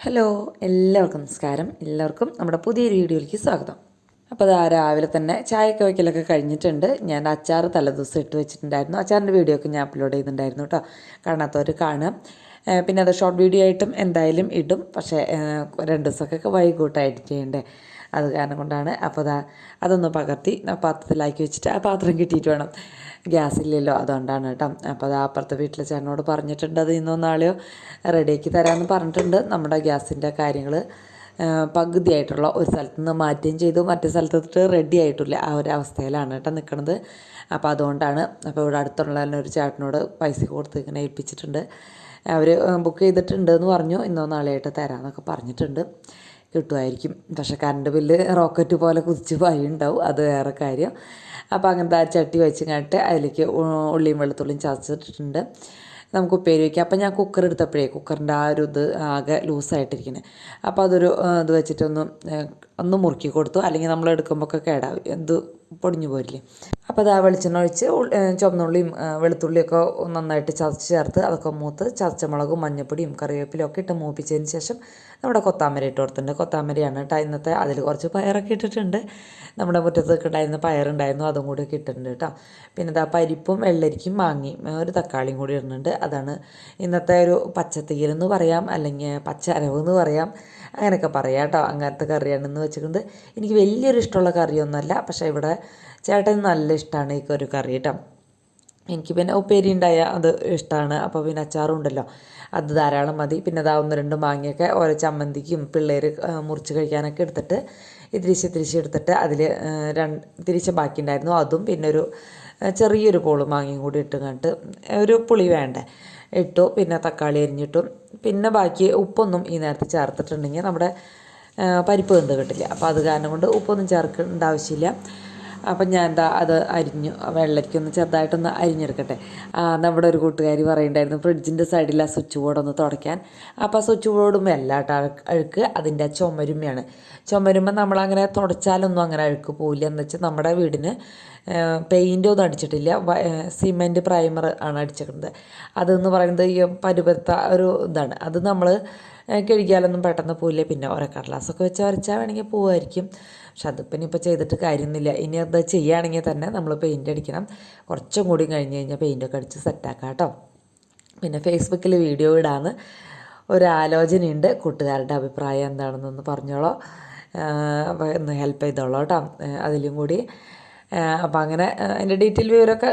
Hello, എല്ലാവർക്കും നമസ്കാരം. എല്ലാവർക്കും നമ്മുടെ പുതിയൊരു വീഡിയോയിലേക്ക് സ്വാഗതം. അപ്പോൾ അത് രാവിലെ തന്നെ ചായയൊക്കെ വയ്ക്കലൊക്കെ കഴിഞ്ഞിട്ടുണ്ട്. ഞാൻ അച്ചാർ തലേദിവസം ഇട്ട് വെച്ചിട്ടുണ്ടായിരുന്നു. അച്ചാറിൻ്റെ വീഡിയോ ഒക്കെ ഞാൻ അപ്ലോഡ് ചെയ്യുന്നുണ്ടായിരുന്നു കേട്ടോ. കാണാത്തവർ കാണുക. പിന്നെ അത് ഷോർട്ട് വീഡിയോ ആയിട്ടും എന്തായാലും ഇടും. പക്ഷേ 2 ദിവസമൊക്കെ വൈകൂട്ടായിട്ട് ചെയ്യണ്ടേ, അത് കാരണം കൊണ്ടാണ്. അപ്പോൾ അതൊന്ന് പകർത്തി പാത്രത്തിലാക്കി വെച്ചിട്ട് ആ പാത്രം കിട്ടിയിട്ട് വേണം, ഗ്യാസ് ഇല്ലല്ലോ, അതുകൊണ്ടാണ് കേട്ടോ. അപ്പോൾ അപ്പുറത്തെ വീട്ടിലെ ചേട്ടനോട് പറഞ്ഞിട്ടുണ്ട് അത് ഇന്നോ നാളെയോ റെഡിയാക്കി തരാമെന്ന് പറഞ്ഞിട്ടുണ്ട്. നമ്മുടെ ഗ്യാസിൻ്റെ കാര്യങ്ങൾ പകുതിയായിട്ടുള്ള ഒരു സ്ഥലത്ത് നിന്ന് മാറ്റുകയും ചെയ്തു, മറ്റേ സ്ഥലത്തിട്ട് റെഡി ആയിട്ടില്ല, ആ ഒരു അവസ്ഥയിലാണ് കേട്ടോ നിൽക്കുന്നത്. അപ്പോൾ അതുകൊണ്ടാണ്. അപ്പോൾ ഇവിടെ അടുത്തുള്ള ഒരു ചേട്ടനോട് പൈസ കൊടുത്ത് ഇങ്ങനെ ഏൽപ്പിച്ചിട്ടുണ്ട്. അവർ ബുക്ക് ചെയ്തിട്ടുണ്ട് എന്ന് പറഞ്ഞു, ഇന്നോ നാളെയായിട്ട് തരാമെന്നൊക്കെ പറഞ്ഞിട്ടുണ്ട്. കിട്ടുമായിരിക്കും. പക്ഷേ കറണ്ട് ബില്ല് റോക്കറ്റ് പോലെ കുതിച്ച് ഉണ്ടാവും, അത് വേറെ കാര്യം. അപ്പോൾ അങ്ങനത്തെ ആ ചട്ടി വെച്ച് കഴിഞ്ഞിട്ട് അതിലേക്ക് ഉള്ളിയും വെളുത്തുള്ളിയും ചതച്ചിട്ടിട്ടുണ്ട്. നമുക്ക് ഉപ്പേരി വയ്ക്കാം. അപ്പോൾ ഞാൻ കുക്കർ എടുത്തപ്പോഴേ കുക്കറിൻ്റെ ആ ഒരു ഇത് ആകെ ലൂസായിട്ടിരിക്കുന്നത്. അപ്പോൾ അതൊരു ഇത് വെച്ചിട്ടൊന്ന് മുറുക്കി കൊടുത്തു. അല്ലെങ്കിൽ നമ്മൾ എടുക്കുമ്പോൾ ഒക്കെ കേടാവും, പൊടിഞ്ഞു പോരില്ലേ. അപ്പോൾ അത് ആ വെളിച്ചെണ്ണ ഒഴിച്ച് ചുവന്നുള്ളിയും വെളുത്തുള്ളിയൊക്കെ നന്നായിട്ട് ചതച്ച് ചേർത്ത് അതൊക്കെ മൂത്ത് ചതച്ചമുളകും മഞ്ഞപ്പൊടിയും കറിവേപ്പിലയും ഒക്കെ ഇട്ട് മൂപ്പിച്ചതിന് ശേഷം നമ്മുടെ കൊത്താമര ഇട്ട് കൊടുത്തിട്ടുണ്ട്. കൊത്താമരയാണ് കേട്ടോ ഇന്നത്തെ. അതിൽ കുറച്ച് പയറൊക്കെ ഇട്ടിട്ടുണ്ട്. നമ്മുടെ മുറ്റത്തൊക്കെ ഉണ്ടായിരുന്ന പയറുണ്ടായിരുന്നു, അതും കൂടി ഒക്കെ ഇട്ടിട്ടുണ്ട് കേട്ടോ. പിന്നെ പരിപ്പും വെള്ളരിക്കും മാങ്ങയും ഒരു തക്കാളിയും കൂടി ഇടുന്നുണ്ട്. അതാണ് ഇന്നത്തെ ഒരു പച്ചത്തീരെന്ന് പറയാം, അല്ലെങ്കിൽ പച്ച അരവെന്ന് പറയാം, അങ്ങനെയൊക്കെ പറയാം കേട്ടോ. അങ്ങനത്തെ കറിയാണെന്ന് വെച്ചിട്ടുണ്ട്. എനിക്ക് വലിയൊരു ഇഷ്ടമുള്ള കറിയൊന്നുമല്ല, പക്ഷേ ഇവിടെ ചേട്ടന് നല്ല ഇഷ്ടമാണ് ഈ ഒരു കറി കേട്ടോ. എനിക്ക് പിന്നെ ഉപ്പേരി ഉണ്ടായ അത് ഇഷ്ടമാണ്. അപ്പോൾ പിന്നെ അച്ചാറും ഉണ്ടല്ലോ, അത് ധാരാളം മതി. പിന്നെ അതാ 1-2 മാങ്ങയൊക്കെ ഓരോ ചമ്മന്തിക്കും പിള്ളേർ മുറിച്ച് കഴിക്കാനൊക്കെ എടുത്തിട്ട് തിരിച്ച് എടുത്തിട്ട് അതിൽ തിരിച്ച് ബാക്കി ഉണ്ടായിരുന്നു, അതും പിന്നെ ഒരു ചെറിയൊരു പോള് മാങ്ങയും കൂടി ഇട്ട് കണ്ടിട്ട് ഒരു പുളി വേണ്ടേ ഇട്ടു. പിന്നെ തക്കാളി അരിഞ്ഞിട്ടു. പിന്നെ ബാക്കി ഉപ്പൊന്നും ഈ നേരത്തെ ചേർത്തിട്ടുണ്ടെങ്കിൽ നമ്മുടെ പരിപ്പ് വെന്ത് കിട്ടില്ല. അപ്പോൾ അത് കാരണം കൊണ്ട് ഉപ്പൊന്നും ചേർക്കേണ്ട ആവശ്യമില്ല. അപ്പം ഞാൻ അത് അരിഞ്ഞു, വെള്ളരിക്കൊന്ന് ചെറുതായിട്ടൊന്ന് അരിഞ്ഞെടുക്കട്ടെ. നമ്മുടെ ഒരു കൂട്ടുകാരി പറയുണ്ടായിരുന്നു ഫ്രിഡ്ജിൻ്റെ സൈഡിൽ ആ സ്വിച്ച് ബോർഡൊന്ന് തുടയ്ക്കാൻ. അപ്പോൾ ആ സ്വിച്ച് ബോർഡും അല്ല കേട്ടോ അഴുക്ക്, അതിൻ്റെ ചുമരുമ്മയാണ്. ചുമരുമ്മ നമ്മളങ്ങനെ തുടച്ചാലൊന്നും അങ്ങനെ അഴുക്ക് പോവില്ല. എന്ന് വെച്ചാൽ നമ്മുടെ വീടിന് പെയിൻ്റൊന്നും അടിച്ചിട്ടില്ല, സിമെൻറ്റ് പ്രൈമർ ആണ് അടിച്ചിട്ടുണ്ട്. അതെന്ന് പറയുന്നത് ഈ പരുപത്ത ഒരു ഇതാണ്. അത് നമ്മൾ കഴുകിയാലൊന്നും പെട്ടെന്ന് പോവില്ല. പിന്നെ ഓരോ കടലാസൊക്കെ വെച്ച് വരച്ചാൽ വേണമെങ്കിൽ പോവുമായിരിക്കും. പക്ഷെ അതിപ്പം ഇനിയിപ്പോൾ ചെയ്തിട്ട് കാര്യമൊന്നുമില്ല. ഇനി അത് ചെയ്യുകയാണെങ്കിൽ തന്നെ നമ്മൾ പെയിൻ്റ് അടിക്കണം. കുറച്ചും കൂടി കഴിഞ്ഞ് കഴിഞ്ഞാൽ പെയിൻ്റൊക്കെ അടിച്ച് സെറ്റാക്കാം കേട്ടോ. പിന്നെ ഫേസ്ബുക്കിൽ വീഡിയോ ഇടാമെന്ന് ഒരു ആലോചനയുണ്ട്. കൂട്ടുകാരുടെ അഭിപ്രായം എന്താണെന്നൊന്ന് പറഞ്ഞോളൂ, ഒന്ന് ഹെൽപ്പ് ചെയ്തോളൂ കേട്ടോ അതിലും കൂടി. അപ്പോൾ അങ്ങനെ അതിൻ്റെ ഡീറ്റെയിൽ വിവരമൊക്കെ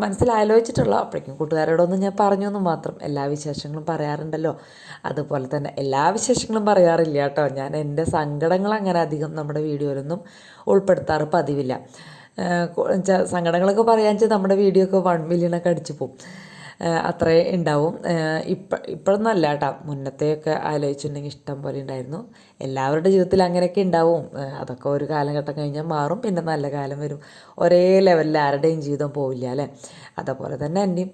മനസ്സിലാലോചിച്ചിട്ടുള്ളൂ. അപ്പോഴേക്കും കൂട്ടുകാരോടൊന്നും ഞാൻ പറഞ്ഞു എന്ന് മാത്രം. എല്ലാ വിശേഷങ്ങളും പറയാറുണ്ടല്ലോ, അതുപോലെ തന്നെ എല്ലാ വിശേഷങ്ങളും പറയാറില്ല കേട്ടോ. ഞാൻ എൻ്റെ സങ്കടങ്ങൾ അങ്ങനെ അധികം നമ്മുടെ വീഡിയോയിലൊന്നും ഉൾപ്പെടുത്താറ് പതിവില്ല. സങ്കടങ്ങളൊക്കെ പറയാൻ വെച്ചാൽ നമ്മുടെ വീഡിയോ ഒക്കെ 1 മില്യണൊക്കെ അടിച്ചു പോകും, അത്രേ ഉണ്ടാവും. ഇപ്പോഴൊന്നുമല്ല കേട്ടോ, മുന്നത്തെയൊക്കെ ആലോചിച്ചിട്ടുണ്ടെങ്കിൽ ഇഷ്ടം പോലെ ഉണ്ടായിരുന്നു. എല്ലാവരുടെ ജീവിതത്തിൽ അങ്ങനെയൊക്കെ ഉണ്ടാവും. അതൊക്കെ ഒരു കാലഘട്ടം കഴിഞ്ഞാൽ മാറും, പിന്നെ നല്ല കാലം വരും. ഒരേ ലെവലിൽ ആരുടെയും ജീവിതം പോവില്ല അല്ലേ, അതേപോലെ തന്നെ എൻ്റെയും.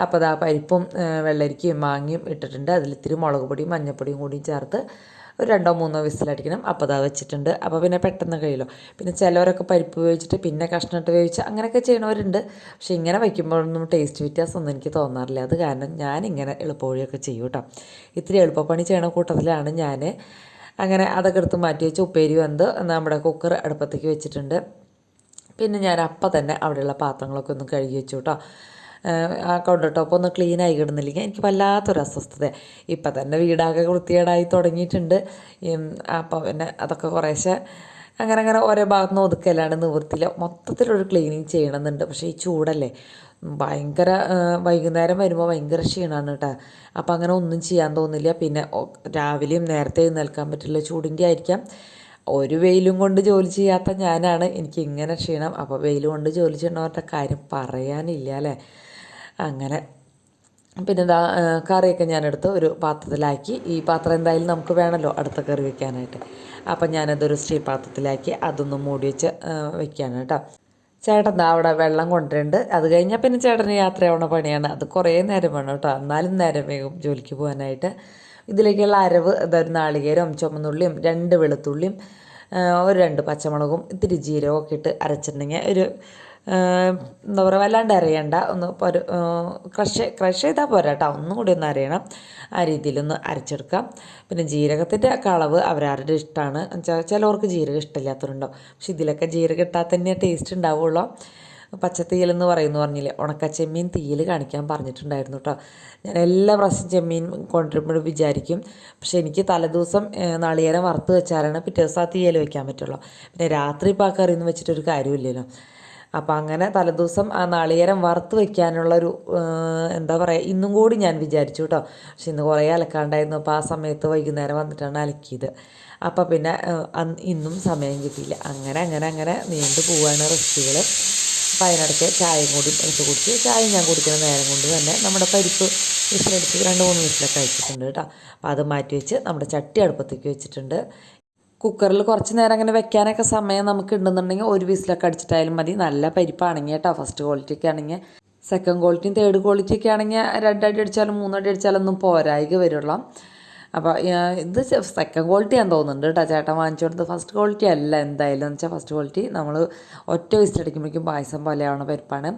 അപ്പോൾ പരിപ്പും വെള്ളരിക്കയും മാങ്ങയും ഇട്ടിട്ടുണ്ട്. അതിലിത്തിരി മുളക് പൊടിയും മഞ്ഞൾപ്പൊടിയും കൂടിയും ചേർത്ത് ഒരു 2-3 വിസിലടിക്കണം. അപ്പോൾ വെച്ചിട്ടുണ്ട്. അപ്പോൾ പിന്നെ പെട്ടെന്ന് കഴിയുമല്ലോ. പിന്നെ ചിലവരൊക്കെ പരിപ്പ് വേവിച്ചിട്ട് പിന്നെ കഷ്ണമിട്ട് വേവിച്ച് അങ്ങനെയൊക്കെ ചെയ്യണവരുണ്ട്. പക്ഷേ ഇങ്ങനെ വയ്ക്കുമ്പോഴൊന്നും ടേസ്റ്റ് വ്യത്യാസമൊന്നും എനിക്ക് തോന്നാറില്ല. അത് കാരണം ഞാനിങ്ങനെ എളുപ്പവഴിയൊക്കെ ചെയ്യും കേട്ടോ. ഇത്തിരി എളുപ്പപ്പണി ചെയ്യണ കൂട്ടത്തിലാണ് ഞാൻ. അങ്ങനെ അതൊക്കെ എടുത്ത് മാറ്റി വെച്ച് ഉപ്പേരി വന്ന് നമ്മുടെ കുക്കർ അടുപ്പത്തേക്ക് വെച്ചിട്ടുണ്ട്. പിന്നെ ഞാൻ അപ്പം തന്നെ അവിടെയുള്ള പാത്രങ്ങളൊക്കെ ഒന്ന് കഴുകി വെച്ചു കേട്ടോ. ആ കൗണ്ടർ ടോപ്പ് ഒന്ന് ക്ലീനായി കിടന്നില്ലെങ്കിൽ എനിക്ക് വല്ലാത്തൊരു അസ്വസ്ഥത. ഇപ്പം തന്നെ വീടാകെ വൃത്തികേടായി തുടങ്ങിയിട്ടുണ്ട്. അപ്പോൾ പിന്നെ അതൊക്കെ കുറേശ്ശെ അങ്ങനെ ഓരോ ഭാഗത്ത് നിന്ന് ഒതുക്കലാണ്, നിവൃത്തിയില്ല. മൊത്തത്തിലൊരു ക്ലീനിങ് ചെയ്യണമെന്നുണ്ട്. പക്ഷേ ഈ ചൂടല്ലേ, ഭയങ്കര വൈകുന്നേരം വരുമ്പോൾ ഭയങ്കര ക്ഷീണമാണ് കേട്ടോ. അപ്പോൾ അങ്ങനെ ഒന്നും ചെയ്യാൻ തോന്നില്ല. പിന്നെ രാവിലെയും നേരത്തെ എഴുന്നേൽക്കാൻ പറ്റില്ല, ചൂടിൻ്റെ ആയിരിക്കാം. ഒരു വെയിലും കൊണ്ട് ജോലി ചെയ്യാത്ത ഞാനാണ് എനിക്ക് ഇങ്ങനെ ക്ഷീണം. അപ്പോൾ വെയിൽ കൊണ്ട് ജോലി ചെയ്യണവരുടെ കാര്യം പറയാനില്ല അല്ലേ. അങ്ങനെ പിന്നെ കറിയൊക്കെ ഞാനെടുത്ത് ഒരു പാത്രത്തിലാക്കി. ഈ പാത്രം എന്തായാലും നമുക്ക് വേണമല്ലോ അടുത്ത കറി വെക്കാനായിട്ട്. അപ്പം ഞാനതൊരു സ്റ്റീൽ പാത്രത്തിലാക്കി അതൊന്ന് മൂടി വെച്ച് വെക്കുകയാണ് കേട്ടോ. ചേട്ടൻ അവിടെ വെള്ളം കൊണ്ടുവരുന്നുണ്ട്. അത് കഴിഞ്ഞാൽ പിന്നെ ചേട്ടന് യാത്രയാവണ പണിയാണ്. അത് കുറേ നേരം വേണം കേട്ടോ, എന്നാലും നേരം വേഗം ജോലിക്ക് പോകാനായിട്ട്. ഇതിലേക്കുള്ള അരവ് അതൊരു നാളികേരവും ചുമന്നുള്ളിയും 2 വെളുത്തുള്ളിയും ഒരു 2 പച്ചമുളകും ഇത്തിരി ജീരകമൊക്കെ ഇട്ട് അരച്ചിട്ടുണ്ടെങ്കിൽ ഒരു എന്താ പറയുക വല്ലാണ്ട് അരയണ്ട, ഒന്ന് ക്രഷ് ചെയ്താൽ പോരാ കേട്ടോ, ഒന്നും കൂടി ഒന്ന് അരയണം. ആ രീതിയിലൊന്ന് അരച്ചെടുക്കാം. പിന്നെ ജീരകത്തിൻ്റെ ഒക്കെ അളവ് അവരവരുടെ ഇഷ്ടമാണ്. ചിലവർക്ക് ജീരകം ഇഷ്ടമില്ലാത്തവരുണ്ടാവും. പക്ഷെ ഇതിലൊക്കെ ജീരകം ഇട്ടാൽ തന്നെ ടേസ്റ്റ് ഉണ്ടാവുള്ളൂ. പച്ചത്തീയലെന്ന് പറഞ്ഞില്ലേ, ഉണക്കച്ചെമ്മീൻ തീയൽ കാണിക്കാൻ പറഞ്ഞിട്ടുണ്ടായിരുന്നു കേട്ടോ. ഞാൻ എല്ലാ പ്രാവശ്യം ചെമ്മീൻ കൊണ്ടുവരുമ്പോഴും വിചാരിക്കും, പക്ഷെ എനിക്ക് തലേദിവസം നാളികേരം വറുത്ത് വെച്ചാലാണ് പിറ്റേ ദിവസം ആ തീയൽ വയ്ക്കാൻ പറ്റുള്ളൂ. പിന്നെ രാത്രി ഇപ്പോൾ ആ കറിയൊന്നും വെച്ചിട്ടൊരു കാര്യമില്ലല്ലോ. അപ്പോൾ അങ്ങനെ തലേദിവസം ആ നാളികേരം വറുത്ത് വയ്ക്കാനുള്ളൊരു എന്താ പറയുക, ഇന്നും കൂടി ഞാൻ വിചാരിച്ചു കേട്ടോ. പക്ഷെ ഇന്ന് കുറേ അലക്കാണ്ടായിരുന്നു. അപ്പോൾ ആ സമയത്ത് വൈകുന്നേരം വന്നിട്ടാണ് അലക്കിയത്. അപ്പോൾ പിന്നെ ഇന്നും സമയം കിട്ടിയില്ല. അങ്ങനെ നീണ്ടു പോവാണ് റെസ്റ്റുകൾ. അപ്പോൾ അതിനിടയ്ക്ക് ചായയും കൂടി എടുത്ത് കുടിച്ച്, ചായ ഞാൻ കുടിക്കുന്ന നേരം കൊണ്ട് തന്നെ നമ്മുടെ പരിപ്പ് വിസിലടിച്ച് 2-3 വിസിലൊക്കെ അയച്ചിട്ടുണ്ട് കേട്ടോ. അപ്പോൾ അത് മാറ്റി വെച്ച് നമ്മുടെ ചട്ടി അടുപ്പത്തേക്ക് വെച്ചിട്ടുണ്ട്. കുക്കറിൽ കുറച്ച് നേരം അങ്ങനെ വെക്കാനൊക്കെ സമയം നമുക്ക് ഉണ്ടെന്നുണ്ടെങ്കിൽ ഒരു വിസിലൊക്കെ അടിച്ചിട്ടായാലും മതി. നല്ല പരിപ്പാണെങ്കിൽ കേട്ടോ, ഫസ്റ്റ് ക്വാളിറ്റിയൊക്കെ ആണെങ്കിൽ. സെക്കൻഡ് ക്വാളിറ്റിയും തേർഡ് ക്വാളിറ്റിയൊക്കെ ആണെങ്കിൽ 2 അടി അടിച്ചാലും 3 അടി അടിച്ചാലൊന്നും പോരായിക വരുള്ളൂ. അപ്പോൾ ഇത് സെക്കൻഡ് ക്വാളിറ്റി ഞാൻ തോന്നുന്നുണ്ട് കേട്ടോ, ചേട്ടൻ വാങ്ങിച്ചു കൊടുത്ത്. ഫസ്റ്റ് ക്വാളിറ്റി അല്ല എന്തായാലും. എന്ന് വെച്ചാൽ ഫസ്റ്റ് ക്വാളിറ്റി നമ്മൾ ഒറ്റ വിസിലടിക്കുമ്പോഴേക്കും പായസം പോലെയാവണ പരിപ്പാണ്.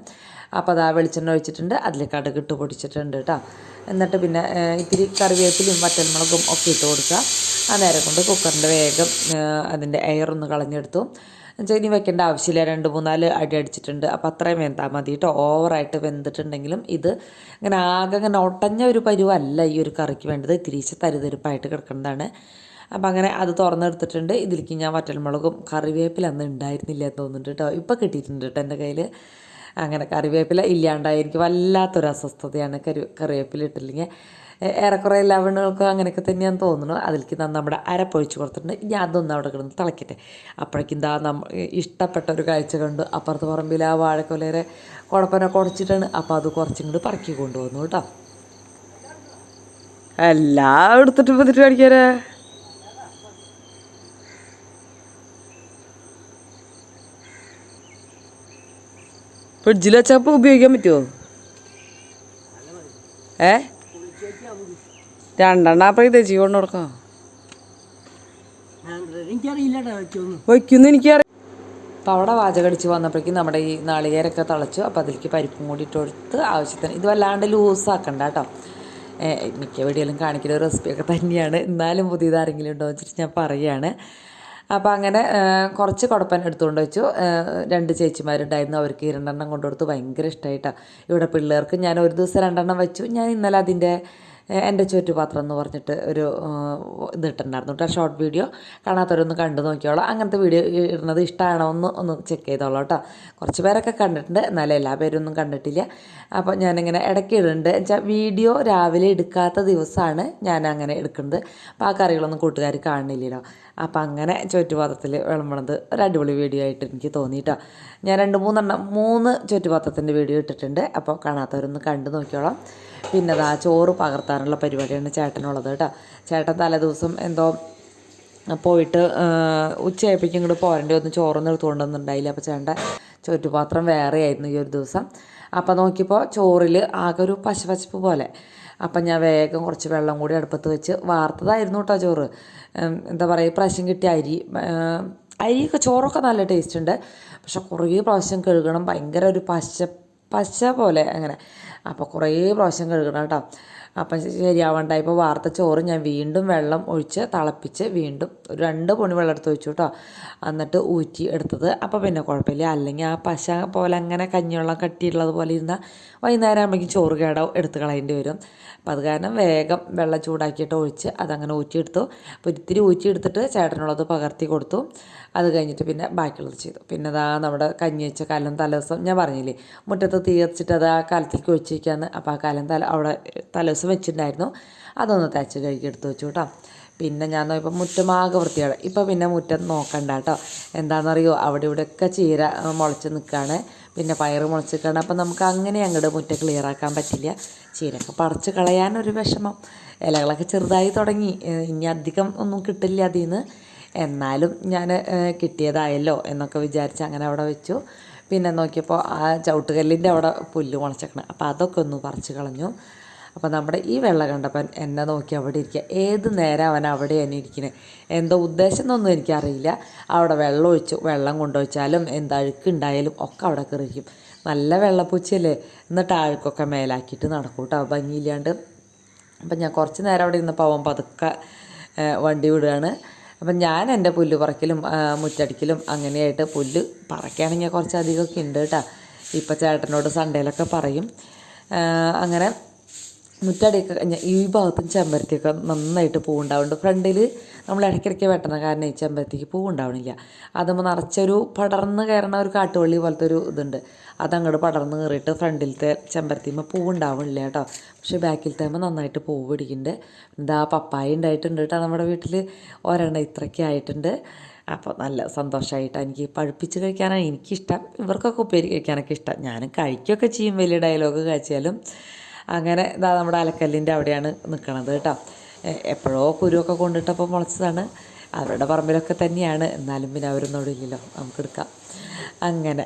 അപ്പോൾ അത് ആ വെളിച്ചെണ്ണ ഒഴിച്ചിട്ടുണ്ട്, അതിൽ കടുക് ഇട്ട് പൊടിച്ചിട്ടുണ്ട് കേട്ടോ. എന്നിട്ട് പിന്നെ ഇത്തിരി കറിവേപ്പിലും വറ്റൽമുളകും ഒക്കെ ഇട്ട് കൊടുക്കുക. ആ നേരം കൊണ്ട് കുക്കറിൻ്റെ വേഗം അതിൻ്റെ എയറൊന്ന് കളഞ്ഞെടുത്തു. എന്നുവെച്ചാൽ ഇനി വെക്കേണ്ട ആവശ്യമില്ല, 2-3-4 അടി അടിച്ചിട്ടുണ്ട്. അപ്പോൾ അത്രയും വെന്താൽ മതി കേട്ടോ. ഓവറായിട്ട് വെന്തിട്ടുണ്ടെങ്കിലും ഇത് ഇങ്ങനെ ആകെ ഇങ്ങനെ ഒട്ടഞ്ഞ ഒരു പരുവല്ല ഈ ഒരു കറിക്ക് വേണ്ടത്, ഇത്തിരീച്ച തരുതരുപ്പായിട്ട് കിടക്കുന്നതാണ്. അപ്പോൾ അങ്ങനെ അത് തുറന്നെടുത്തിട്ടുണ്ട്. ഇതിലേക്ക് ഞാൻ വറ്റൽമുളകും കറിവേപ്പില അന്ന് ഉണ്ടായിരുന്നില്ല എന്ന് തോന്നുന്നുണ്ട് കേട്ടോ. ഇപ്പോൾ കിട്ടിയിട്ടുണ്ട് കേട്ടോ എൻ്റെ കയ്യിൽ. അങ്ങനെ കറിവേപ്പില ഇല്ലാണ്ടായി എനിക്ക് വല്ലാത്തൊരു അസ്വസ്ഥതയാണ് കറിവേപ്പില ഇട്ടില്ലെങ്കിൽ. ഏറെക്കുറെ ലവണങ്ങൾക്കും അങ്ങനെയൊക്കെ തന്നെയാന്ന് തോന്നുന്നു. അതിലേക്ക് നമ്മുടെ അരപ്പൊഴിച്ച് കൊടുത്തിട്ടുണ്ട്. ഇനി അതൊന്നും അവിടെ കിടന്ന് തിളക്കട്ടെ. അപ്പോഴേക്കും ഇഷ്ടപ്പെട്ട ഒരു കാഴ്ച കണ്ടു. അപ്പുറത്ത് പറമ്പിൽ ആ വാഴക്കൊലയുടെ കുഴപ്പനെ കുടച്ചിട്ടാണ്. അപ്പോൾ അത് കുറച്ചും കൂടി പറക്കി കൊണ്ടുവന്നു കേട്ടോ. എല്ലാം എടുത്തിട്ട് വന്നിട്ട് കാണിക്കാരേ. ഫ്രിഡ്ജിൽ വെച്ചപ്പോൾ ഉപയോഗിക്കാൻ പറ്റുമോ? 2 അപ്പോൾ ഇത് വെച്ച് കൊണ്ട് കൊടുക്കാം. വയ്ക്കുന്നു എനിക്കറിയാം. അപ്പോൾ അവിടെ വാചകടിച്ച് വന്നപ്പോഴേക്കും നമ്മുടെ ഈ നാളികേരൊക്കെ തിളച്ചു. അപ്പോൾ അതിലേക്ക് പരിപ്പും കൂടി ഇട്ട് കൊടുത്ത് ആവശ്യത്തിന്. ഇത് വല്ലാണ്ട് ലൂസാക്കണ്ട കേട്ടോ. മിക്ക വീഡിയോയിലും കാണിക്കുന്ന റെസിപ്പിയൊക്കെ തന്നെയാണ്, എന്നാലും പുതിയതാരെങ്കിലും ഉണ്ടോ എന്ന് വെച്ചിട്ട് ഞാൻ പറയുകയാണ്. അപ്പോൾ അങ്ങനെ കുറച്ച് കുടപ്പൻ എടുത്തുകൊണ്ട് വെച്ചു. 2 ചേച്ചിമാരുണ്ടായിരുന്നു, അവർക്ക് 2 എണ്ണം കൊണ്ടുകൊടുത്ത്. ഭയങ്കര ഇഷ്ടമായിട്ടാണ്. ഇവിടെ പിള്ളേർക്ക് ഞാൻ ഒരു ദിവസം 2 എണ്ണം വെച്ചു. ഞാൻ ഇന്നലെ അതിൻ്റെ എൻ്റെ ചോറ്റുപാത്രം എന്ന് പറഞ്ഞിട്ട് ഒരു ഇതിട്ടുണ്ടായിരുന്നു കേട്ടോ, ഷോർട്ട് വീഡിയോ. കാണാത്തവരൊന്ന് കണ്ടു നോക്കിയോളാം. അങ്ങനത്തെ വീഡിയോ ഇടുന്നത് ഇഷ്ടമാണോ ഒന്ന് ചെക്ക് ചെയ്തോളാം കേട്ടോ. കുറച്ച് പേരൊക്കെ കണ്ടിട്ടുണ്ട്, എന്നാലും എല്ലാ പേരൊന്നും കണ്ടിട്ടില്ല. അപ്പോൾ ഞാനിങ്ങനെ ഇടയ്ക്ക് ഇടുന്നുണ്ട്. വെച്ചാൽ വീഡിയോ രാവിലെ എടുക്കാത്ത ദിവസമാണ് ഞാൻ അങ്ങനെ എടുക്കുന്നത്. അപ്പോൾ ആ കറികളൊന്നും കൂട്ടുകാർ കാണുന്നില്ലല്ലോ. അപ്പോൾ അങ്ങനെ ചോറ്റുപാത്രത്തിൽ വിളമ്പണത് ഒരു അടിപൊളി വീഡിയോ ആയിട്ട് എനിക്ക് തോന്നിയിട്ടോ. ഞാൻ 3 ചോറ്റുപാത്രത്തിൻ്റെ വീഡിയോ ഇട്ടിട്ടുണ്ട്. അപ്പോൾ കാണാത്തവരൊന്ന് കണ്ടു നോക്കിയോളാം. പിന്നെ അതാ ചോറ് പകർത്താനുള്ള പരിപാടിയാണ് ചേട്ടനുള്ളത് കേട്ടോ. ചേട്ടൻ തലേദിവസം എന്തോ പോയിട്ട് ഉച്ചയായപ്പോഴേക്കും ഇങ്ങോട്ട് പോരേണ്ടി വന്ന് ചോറൊന്നും എടുത്തുകൊണ്ടൊന്നുണ്ടായില്ല. അപ്പോൾ ചേട്ടൻ്റെ ചോറ്റുപാത്രം വേറെ ആയിരുന്നു ഈ ഒരു ദിവസം. അപ്പോൾ നോക്കിയപ്പോൾ ചോറിൽ ആകെ ഒരു പശപശപ്പ് പോലെ. അപ്പം ഞാൻ വേഗം കുറച്ച് വെള്ളം കൂടി അടുപ്പത്ത് വെച്ച് വാർത്തതായിരുന്നു കേട്ടോ ചോറ്. എന്താ പറയുക, പ്രാവശ്യം കിട്ടിയ അരിയൊക്കെ ചോറൊക്കെ നല്ല ടേസ്റ്റ് ഉണ്ട്. പക്ഷെ കുറേ പ്രാവശ്യം കഴുകണം, ഭയങ്കര ഒരു പശ പോലെ അങ്ങനെ. അപ്പോൾ കുറേ പ്രാവശ്യം കഴുകണം കേട്ടോ. അപ്പം ശരിയാവണ്ടായപ്പോൾ വാർത്ത ചോറ് ഞാൻ വീണ്ടും വെള്ളം ഒഴിച്ച് തിളപ്പിച്ച് വീണ്ടും 2 പൊണി വെള്ളം എടുത്ത് ഒഴിച്ചു കേട്ടോ. എന്നിട്ട് ഊറ്റി എടുത്തത്. അപ്പോൾ പിന്നെ കുഴപ്പമില്ല. അല്ലെങ്കിൽ ആ പശ പോലെ അങ്ങനെ കഞ്ഞിവെള്ളം കട്ടിയുള്ളത് പോലെ ഇരുന്നാൽ വൈകുന്നേരം ആകുമ്പോഴേക്കും ചോറ് എടുത്ത് കളയേണ്ടി വരും. അപ്പോൾ അത് കാരണം വേഗം വെള്ളം ചൂടാക്കിയിട്ട് ഒഴിച്ച് അതങ്ങനെ ഊറ്റിയെടുത്തു. അപ്പോൾ ഇത്തിരി ഊറ്റിയെടുത്തിട്ട് ചേട്ടനുള്ളത് പകർത്തി കൊടുത്തു. അത് കഴിഞ്ഞിട്ട് പിന്നെ ബാക്കിയുള്ളത് ചെയ്തു. പിന്നെ അതാ നമ്മുടെ കഞ്ഞി വെച്ച കലം തലേദിവസം ഞാൻ പറഞ്ഞില്ലേ, മുറ്റത്ത് തീ കത്തിച്ചിട്ട് അത് ആ കലത്തിലേക്ക് ഒഴിച്ച് വയ്ക്കാമെന്ന്. അപ്പോൾ ആ കലം അവിടെ തലേദിവസം വെച്ചിട്ടുണ്ടായിരുന്നു. അതൊന്ന് തേച്ച് കഴുകി എടുത്ത് വെച്ചു കേട്ടോ. പിന്നെ ഞാൻ നോക്കിയപ്പോൾ മുറ്റമാകെ വൃത്തിയാണ്. ഇപ്പോൾ പിന്നെ മുറ്റം നോക്കണ്ട കേട്ടോ. എന്താണെന്നറിയോ, അവിടെ ഇവിടെയൊക്കെ ചീര മുളച്ച് നിൽക്കുകയാണ്, പിന്നെ പയർ മുളച്ച് നിൽക്കുകയാണ്. അപ്പം നമുക്ക് അങ്ങനെ അങ്ങോട്ട് മുറ്റം ക്ലിയർ ആക്കാൻ പറ്റില്ല. ചീരയൊക്കെ പറിച്ച് കളയാനൊരു വിഷമം. ഇലകളൊക്കെ ചെറുതായി തുടങ്ങി. ഇനി അധികം ഒന്നും കിട്ടില്ല അതിൽ നിന്ന്. എന്നാലും ഞാൻ കിട്ടിയതായല്ലോ എന്നൊക്കെ വിചാരിച്ച് അങ്ങനെ അവിടെ വെച്ചു. പിന്നെ നോക്കിയപ്പോൾ ആ ചവിട്ടുകല്ലിൻ്റെ അവിടെ പുല്ല് മുളച്ചേക്കണം. അപ്പോൾ അതൊക്കെ ഒന്ന് പറിച്ച് കളഞ്ഞു. അപ്പോൾ നമ്മുടെ ഈ വെള്ളം കണ്ടപ്പോൾ എന്നെ നോക്കി അവിടെ ഇരിക്കുക. ഏത് നേരം അവൻ അവിടെ തന്നെ ഇരിക്കുന്നത്. എന്തോ ഉദ്ദേശം എന്നൊന്നും എനിക്കറിയില്ല. അവിടെ വെള്ളം കൊണ്ടൊഴിച്ചാലും എന്താ അഴുക്കുണ്ടായാലും ഒക്കെ അവിടെ കയറിയിരിക്കും. നല്ല വെള്ളപ്പൂച്ചയല്ലേ. എന്നിട്ട് അഴുക്കൊക്കെ മേലാക്കിയിട്ട് നടക്കും കേട്ടോ, ഭംഗിയില്ലാണ്ട്. അപ്പം ഞാൻ കുറച്ച് നേരം അവിടെ ഇരുന്നപ്പോൾ അവൻ പതുക്കെ വണ്ടി വിടുകയാണ്. അപ്പം ഞാൻ എൻ്റെ പുല്ല് പറിക്കലും മുറ്റടിക്കലും അങ്ങനെയായിട്ട് പുല്ല് പറിക്കുകയാണെങ്കിൽ കുറച്ചധികമൊക്കെ ഉണ്ട് കേട്ടോ. ഇപ്പം ചേട്ടനോട് സൺഡേയിലൊക്കെ പറയും. അങ്ങനെ മുറ്റടിയൊക്കെ ഈ ഭാഗത്തും ചെമ്പരത്തിയൊക്കെ നന്നായിട്ട് പൂവുണ്ടാവുന്നുണ്ട്. ഫ്രണ്ടിൽ നമ്മൾ ഇടയ്ക്കിടയ്ക്ക് വെട്ടണം, കാരണം ഈ ചെമ്പരത്തിക്ക് പൂവുണ്ടാവണില്ല. അതുമ്പോൾ നിറച്ചൊരു പടർന്ന് കയറണ ഒരു കാട്ടുവള്ളി പോലത്തെ ഒരു ഇതുണ്ട്. അതങ്ങോട്ട് പടർന്ന് കയറിയിട്ട് ഫ്രണ്ടിലത്തെ ചെമ്പരത്തിമ്മ പൂവുണ്ടാവണില്ല കേട്ടോ. പക്ഷേ ബാക്കിലത്തേമ്മ നന്നായിട്ട് പൂവ് പിടിക്കുന്നുണ്ട്. എന്താ പപ്പായ ഉണ്ടായിട്ടുണ്ട് കേട്ടോ നമ്മുടെ വീട്ടിൽ. ഒരെണ്ണം ഇത്രയ്ക്ക് ആയിട്ടുണ്ട്. അപ്പോൾ നല്ല സന്തോഷമായിട്ടാണ്. എനിക്ക് പഴുപ്പിച്ച് കഴിക്കാനാണ് എനിക്കിഷ്ടം. ഇവർക്കൊക്കെ ഉപ്പേരി കഴിക്കാനൊക്കെ ഇഷ്ടം. ഞാനും കഴിക്കുകയൊക്കെ ചെയ്യും, വലിയ ഡയലോഗ് കാച്ചിയാലും. അങ്ങനെ ഇതാ നമ്മുടെ അലക്കല്ലിൻ്റെ അവിടെയാണ് നിൽക്കണത് കേട്ടോ. എപ്പോഴോ കുരുവൊക്കെ കൊണ്ടിട്ടപ്പോൾ മുളച്ചതാണ്. അവരുടെ പറമ്പിലൊക്കെ തന്നെയാണ്, എന്നാലും പിന്നെ അവരൊന്നും അവിടെ ഇല്ലല്ലോ, നമുക്കെടുക്കാം. അങ്ങനെ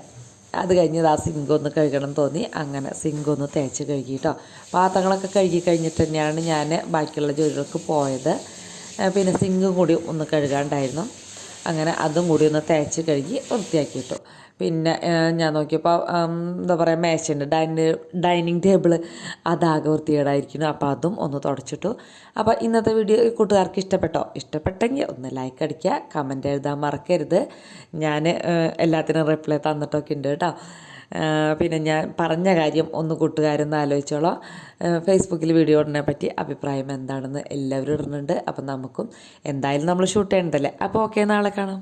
അത് കഴിഞ്ഞ് ആ സിങ്കൊന്ന് കഴുകണം തോന്നി. അങ്ങനെ സിങ്കൊന്ന് തേച്ച് കഴുകി കേട്ടോ. പാത്രങ്ങളൊക്കെ കഴുകി കഴിഞ്ഞിട്ട് തന്നെയാണ് ഞാൻ ബാക്കിയുള്ള ജോലികൾക്ക് പോയത്. പിന്നെ സിങ്കും കൂടി ഒന്ന് കഴുകാണ്ടായിരുന്നു. അങ്ങനെ അതും കൂടി ഒന്ന് തേച്ച് കഴുകി വൃത്തിയാക്കി ഇട്ടു. പിന്നെ ഞാൻ നോക്കിയപ്പോൾ എന്താ പറയുക, മേശയുണ്ട്, ഡൈനിങ് ടേബിള്, അതാകെ വൃത്തികേടായിരിക്കുന്നു. അപ്പോൾ അതും ഒന്ന് തുടച്ചിട്ടു. അപ്പോൾ ഇന്നത്തെ വീഡിയോ കൂട്ടുകാർക്ക് ഇഷ്ടപ്പെട്ടോ? ഇഷ്ടപ്പെട്ടെങ്കിൽ ഒന്ന് ലൈക്ക് അടിക്കുക, കമൻറ്റ് എഴുതാൻ മറക്കരുത്. ഞാൻ എല്ലാത്തിനും റിപ്ലൈ തന്നിട്ടൊക്കെ ഉണ്ട് കേട്ടോ. പിന്നെ ഞാൻ പറഞ്ഞ കാര്യം ഒന്ന് കൂട്ടുകാരൊന്ന് ആലോചിച്ചോളാം. ഫേസ്ബുക്കിൽ വീഡിയോ ഇടുന്നതിനെ പറ്റി അഭിപ്രായം എന്താണെന്ന് എല്ലാവരും ഇടുന്നുണ്ട്. അപ്പം നമുക്കും എന്തായാലും നമ്മൾ ഷൂട്ട് ചെയ്യണ്ടല്ലേ. അപ്പോൾ ഓക്കെ, നാളെ കാണാം.